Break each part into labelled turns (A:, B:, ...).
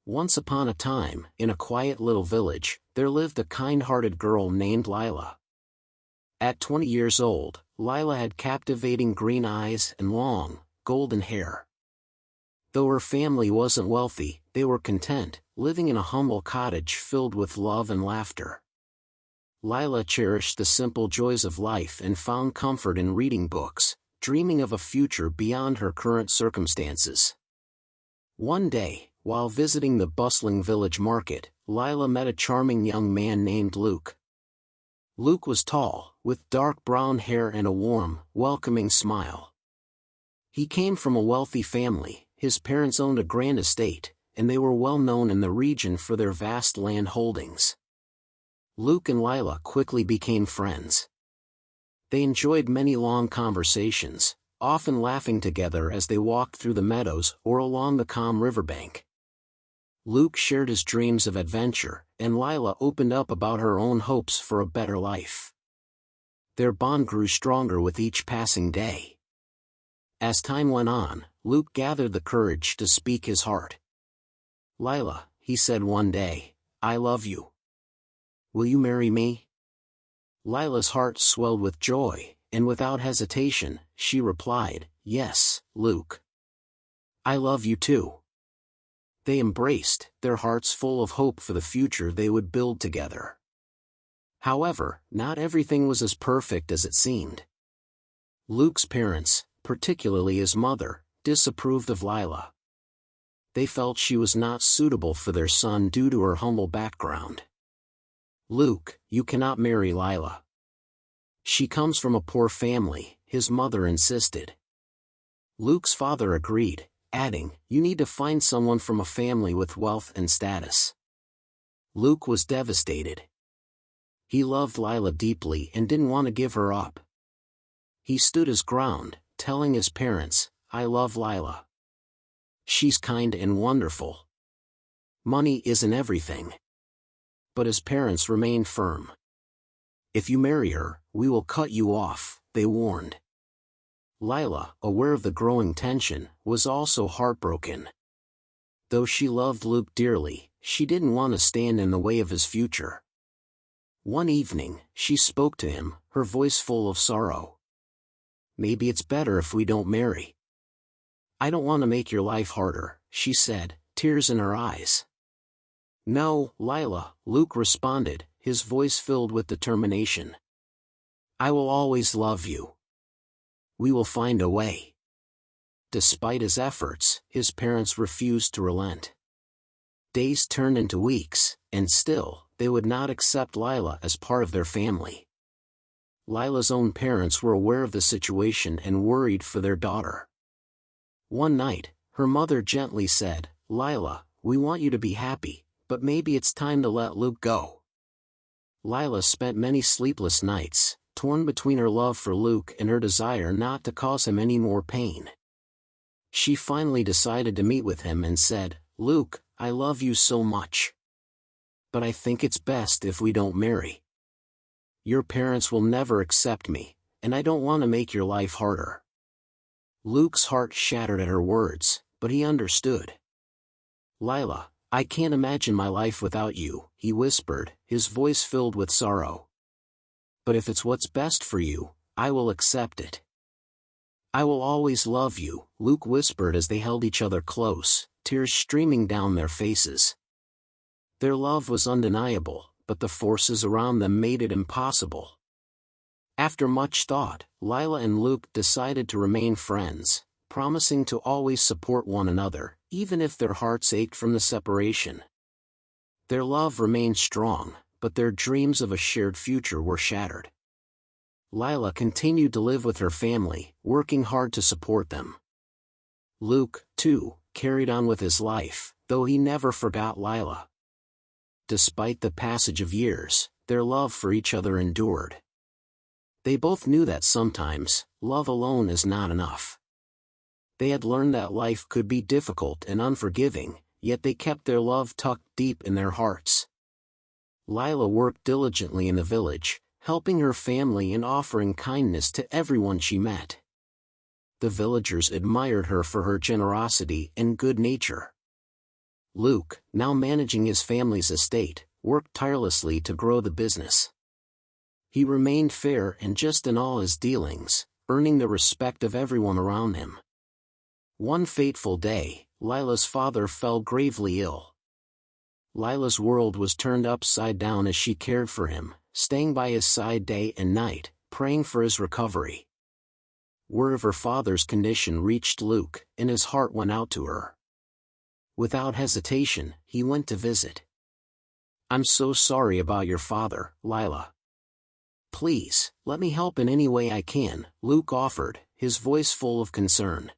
A: Once upon a time, in a quiet little village, there lived a kind-hearted girl named Lila. At 20 years old, Lila had captivating green eyes and long, golden hair. Though her family wasn't wealthy, they were content, living in a humble cottage filled with love and laughter. Lila cherished the simple joys of life and found comfort in reading books, dreaming of a future beyond her current circumstances. One day, while visiting the bustling village market, Lila met a charming young man named Luke. Luke was tall, with dark brown hair and a warm, welcoming smile. He came from a wealthy family. His parents owned a grand estate, and they were well known in the region for their vast land holdings. Luke and Lila quickly became friends. They enjoyed many long conversations, often laughing together as they walked through the meadows or along the calm riverbank. Luke shared his dreams of adventure, and Lila opened up about her own hopes for a better life. Their bond grew stronger with each passing day. As time went on, Luke gathered the courage to speak his heart. "Lila," he said one day, "I love you. Will you marry me?" Lila's heart swelled with joy, and without hesitation, she replied, "Yes, Luke. I love you too." They embraced, their hearts full of hope for the future they would build together. However, not everything was as perfect as it seemed. Luke's parents, particularly his mother, disapproved of Lila. They felt she was not suitable for their son due to her humble background. "Luke, you cannot marry Lila. She comes from a poor family," his mother insisted. Luke's father agreed, adding, "You need to find someone from a family with wealth and status." Luke was devastated. He loved Lila deeply and didn't want to give her up. He stood his ground, telling his parents, "I love Lila. She's kind and wonderful. Money isn't everything." But his parents remained firm. "If you marry her, we will cut you off," they warned. Lila, aware of the growing tension, was also heartbroken. Though she loved Luke dearly, she didn't want to stand in the way of his future. One evening, she spoke to him, her voice full of sorrow. "Maybe it's better if we don't marry. I don't want to make your life harder," she said, tears in her eyes. "No, Lila," Luke responded, his voice filled with determination. "I will always love you. We will find a way." Despite his efforts, his parents refused to relent. Days turned into weeks, and still, they would not accept Lila as part of their family. Lila's own parents were aware of the situation and worried for their daughter. One night, her mother gently said, "Lila, we want you to be happy, but maybe it's time to let Luke go." Lila spent many sleepless nights, torn between her love for Luke and her desire not to cause him any more pain. She finally decided to meet with him and said, "Luke, I love you so much. But I think it's best if we don't marry. Your parents will never accept me, and I don't want to make your life harder." Luke's heart shattered at her words, but he understood. "Lila, I can't imagine my life without you," he whispered, his voice filled with sorrow. "But if it's what's best for you, I will accept it." "I will always love you," Luke whispered as they held each other close, tears streaming down their faces. Their love was undeniable, but the forces around them made it impossible. After much thought, Lila and Luke decided to remain friends, promising to always support one another, even if their hearts ached from the separation. Their love remained strong, but their dreams of a shared future were shattered. Lila continued to live with her family, working hard to support them. Luke, too, carried on with his life, though he never forgot Lila. Despite the passage of years, their love for each other endured. They both knew that sometimes, love alone is not enough. They had learned that life could be difficult and unforgiving, yet they kept their love tucked deep in their hearts. Lila worked diligently in the village, helping her family and offering kindness to everyone she met. The villagers admired her for her generosity and good nature. Luke, now managing his family's estate, worked tirelessly to grow the business. He remained fair and just in all his dealings, earning the respect of everyone around him. One fateful day, Lila's father fell gravely ill. Lila's world was turned upside down as she cared for him, staying by his side day and night, praying for his recovery. Word of her father's condition reached Luke, and his heart went out to her. Without hesitation, he went to visit. "I'm so sorry about your father, Lila. Please, let me help in any way I can," Luke offered, his voice full of concern.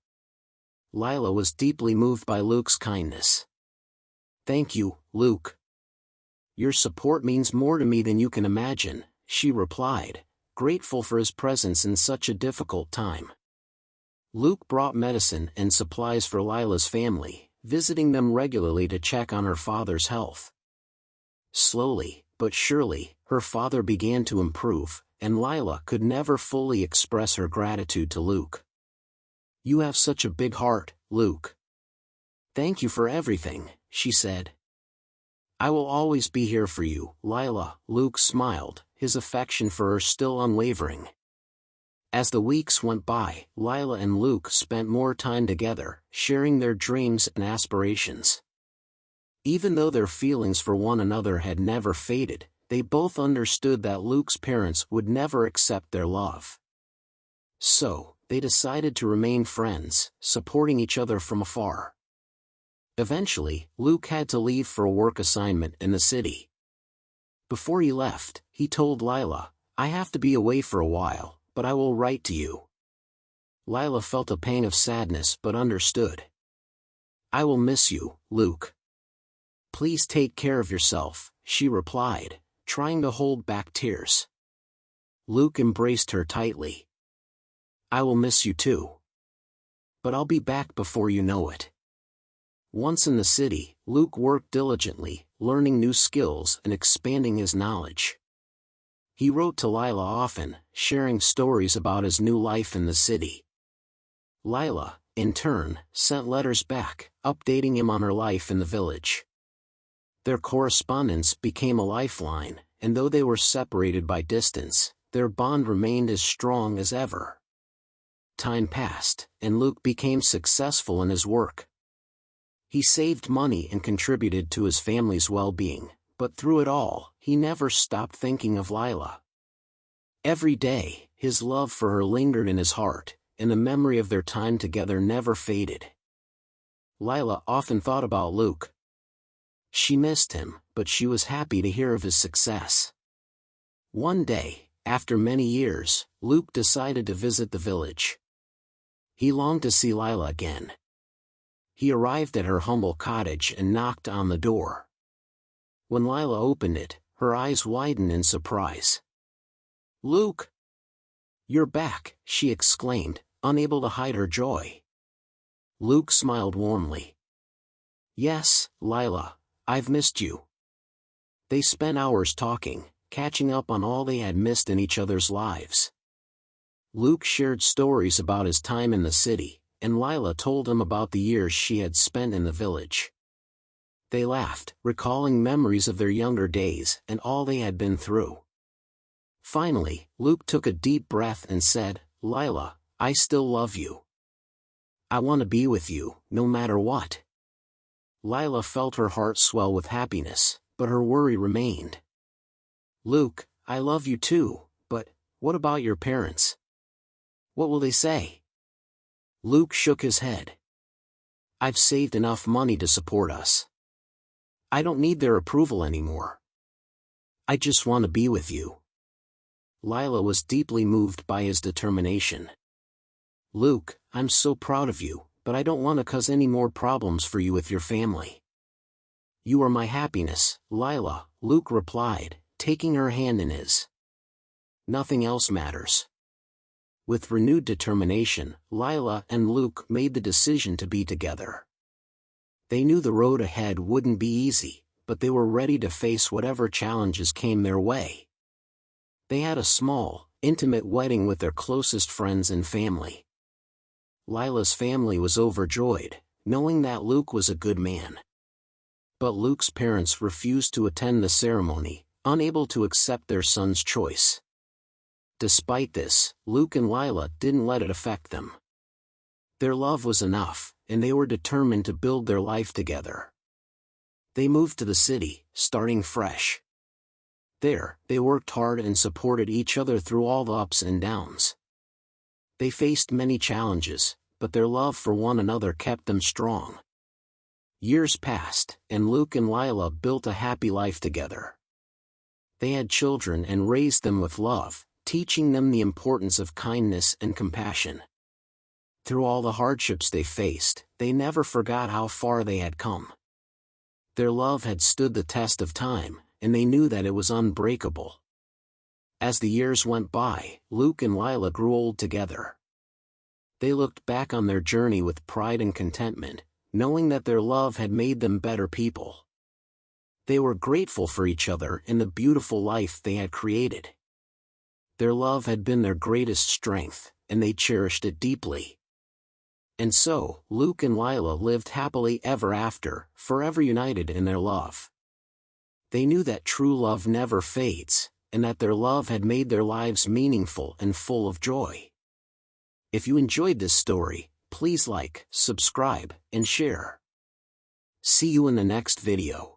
A: Lila was deeply moved by Luke's kindness. "Thank you, Luke. Your support means more to me than you can imagine," she replied, grateful for his presence in such a difficult time. Luke brought medicine and supplies for Lila's family, visiting them regularly to check on her father's health. Slowly, but surely, her father began to improve, and Lila could never fully express her gratitude to Luke. "You have such a big heart, Luke. Thank you for everything," she said. "I will always be here for you, Lila." Luke smiled, his affection for her still unwavering. As the weeks went by, Lila and Luke spent more time together, sharing their dreams and aspirations. Even though their feelings for one another had never faded, they both understood that Luke's parents would never accept their love. So, they decided to remain friends, supporting each other from afar. Eventually, Luke had to leave for a work assignment in the city. Before he left, he told Lila, "I have to be away for a while, but I will write to you." Lila felt a pang of sadness but understood. "I will miss you, Luke. Please take care of yourself," she replied, trying to hold back tears. Luke embraced her tightly. "I will miss you too. But I'll be back before you know it." Once in the city, Luke worked diligently, learning new skills and expanding his knowledge. He wrote to Lila often, sharing stories about his new life in the city. Lila, in turn, sent letters back, updating him on her life in the village. Their correspondence became a lifeline, and though they were separated by distance, their bond remained as strong as ever. Time passed, and Luke became successful in his work. He saved money and contributed to his family's well-being, but through it all, he never stopped thinking of Lila. Every day, his love for her lingered in his heart, and the memory of their time together never faded. Lila often thought about Luke. She missed him, but she was happy to hear of his success. One day, after many years, Luke decided to visit the village. He longed to see Lila again. He arrived at her humble cottage and knocked on the door. When Lila opened it, her eyes widened in surprise. "Luke! You're back," she exclaimed, unable to hide her joy. Luke smiled warmly. "Yes, Lila, I've missed you." They spent hours talking, catching up on all they had missed in each other's lives. Luke shared stories about his time in the city, and Lila told him about the years she had spent in the village. They laughed, recalling memories of their younger days and all they had been through. Finally, Luke took a deep breath and said, "Lila, I still love you. I want to be with you, no matter what." Lila felt her heart swell with happiness, but her worry remained. "Luke, I love you too, but what about your parents? What will they say?" Luke shook his head. "I've saved enough money to support us. I don't need their approval anymore. I just want to be with you." Lila was deeply moved by his determination. "Luke, I'm so proud of you, but I don't want to cause any more problems for you with your family." "You are my happiness, Lila," Luke replied, taking her hand in his. "Nothing else matters." With renewed determination, Lila and Luke made the decision to be together. They knew the road ahead wouldn't be easy, but they were ready to face whatever challenges came their way. They had a small, intimate wedding with their closest friends and family. Lila's family was overjoyed, knowing that Luke was a good man. But Luke's parents refused to attend the ceremony, unable to accept their son's choice. Despite this, Luke and Lila didn't let it affect them. Their love was enough, and they were determined to build their life together. They moved to the city, starting fresh. There, they worked hard and supported each other through all the ups and downs. They faced many challenges, but their love for one another kept them strong. Years passed, and Luke and Lila built a happy life together. They had children and raised them with love, teaching them the importance of kindness and compassion. Through all the hardships they faced, they never forgot how far they had come. Their love had stood the test of time, and they knew that it was unbreakable. As the years went by, Luke and Lila grew old together. They looked back on their journey with pride and contentment, knowing that their love had made them better people. They were grateful for each other and the beautiful life they had created. Their love had been their greatest strength, and they cherished it deeply. And so, Luke and Lila lived happily ever after, forever united in their love. They knew that true love never fades, and that their love had made their lives meaningful and full of joy. If you enjoyed this story, please like, subscribe, and share. See you in the next video.